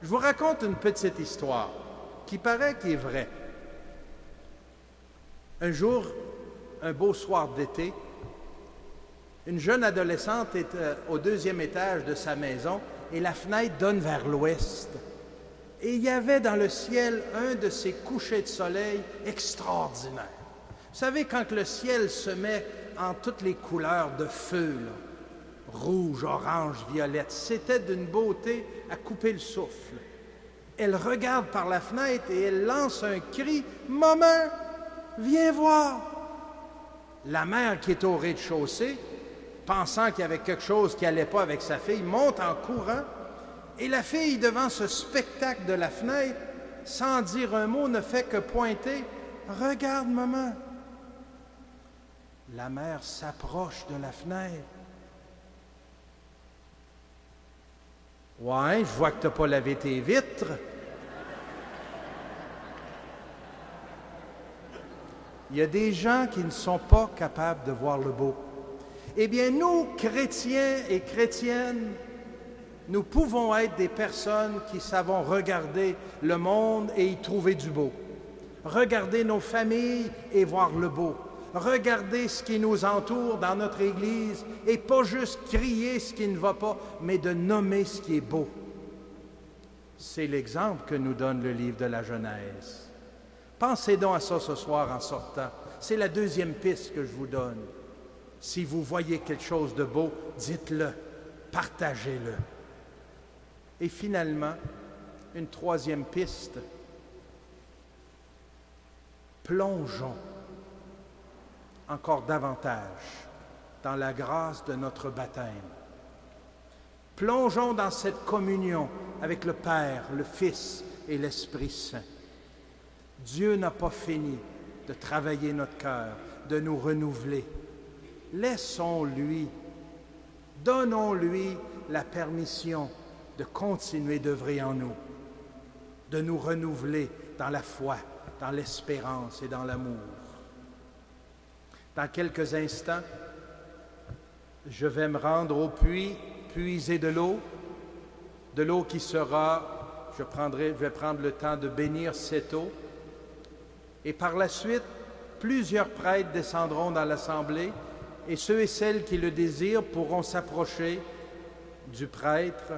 Je vous raconte une petite histoire qui paraît qu'elle est vraie. Un jour, un beau soir d'été, une jeune adolescente est au 2e étage de sa maison et la fenêtre donne vers l'ouest. Et il y avait dans le ciel un de ces couchers de soleil extraordinaires. Vous savez, quand le ciel se met en toutes les couleurs de feu, là, rouge, orange, violette, c'était d'une beauté à couper le souffle. Elle regarde par la fenêtre et elle lance un cri « Maman, viens voir !» La mère qui est au rez-de-chaussée, pensant qu'il y avait quelque chose qui n'allait pas avec sa fille, monte en courant et la fille, devant ce spectacle de la fenêtre, sans dire un mot, ne fait que pointer « Regarde, maman !» La mère s'approche de la fenêtre. « Ouais, je vois que tu n'as pas lavé tes vitres. » Il y a des gens qui ne sont pas capables de voir le beau. Eh bien, nous, chrétiens et chrétiennes, nous pouvons être des personnes qui savons regarder le monde et y trouver du beau. Regarder nos familles et voir le beau. Regarder ce qui nous entoure dans notre Église et pas juste crier ce qui ne va pas, mais de nommer ce qui est beau. C'est l'exemple que nous donne le livre de la Genèse. Pensez donc à ça ce soir en sortant. C'est la 2e piste que je vous donne. Si vous voyez quelque chose de beau, dites-le, partagez-le. Et finalement, une 3e piste. Plongeons encore davantage dans la grâce de notre baptême. Plongeons dans cette communion avec le Père, le Fils et l'Esprit Saint. Dieu n'a pas fini de travailler notre cœur, de nous renouveler. Laissons-lui, donnons-lui la permission de continuer d'œuvrer en nous, de nous renouveler dans la foi, dans l'espérance et dans l'amour. Dans quelques instants, je vais me rendre au puits, puiser de l'eau qui sera, je vais prendre le temps de bénir cette eau. Et par la suite, plusieurs prêtres descendront dans l'assemblée et ceux et celles qui le désirent pourront s'approcher du prêtre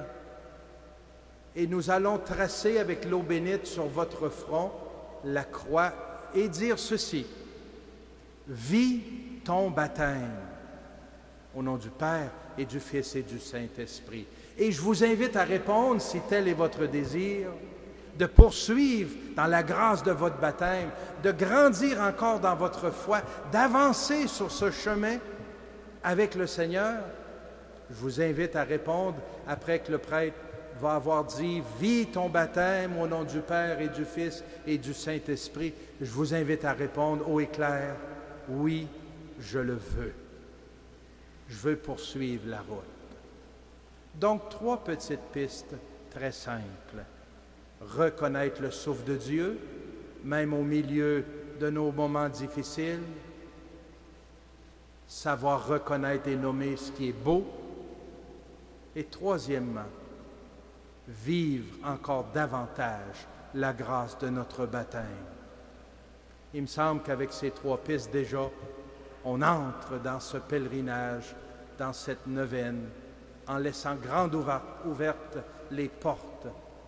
et nous allons tracer avec l'eau bénite sur votre front la croix et dire ceci: vis ton baptême au nom du Père et du Fils et du Saint-Esprit. Et je vous invite à répondre, si tel est votre désir, de poursuivre dans la grâce de votre baptême, de grandir encore dans votre foi, d'avancer sur ce chemin avec le Seigneur. Je vous invite à répondre après que le prêtre va avoir dit « Vis ton baptême au nom du Père et du Fils et du Saint-Esprit ». Je vous invite à répondre haut et clair « Oui, je le veux. Je veux poursuivre la route. » Donc, 3 petites pistes très simples. Reconnaître le souffle de Dieu, même au milieu de nos moments difficiles. Savoir reconnaître et nommer ce qui est beau. Et 3e, vivre encore davantage la grâce de notre baptême. Il me semble qu'avec ces 3 pistes déjà, on entre dans ce pèlerinage, dans cette neuvaine, en laissant grandes ouvertes les portes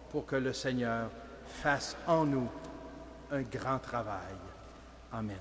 pour que le Seigneur fasse en nous un grand travail. Amen.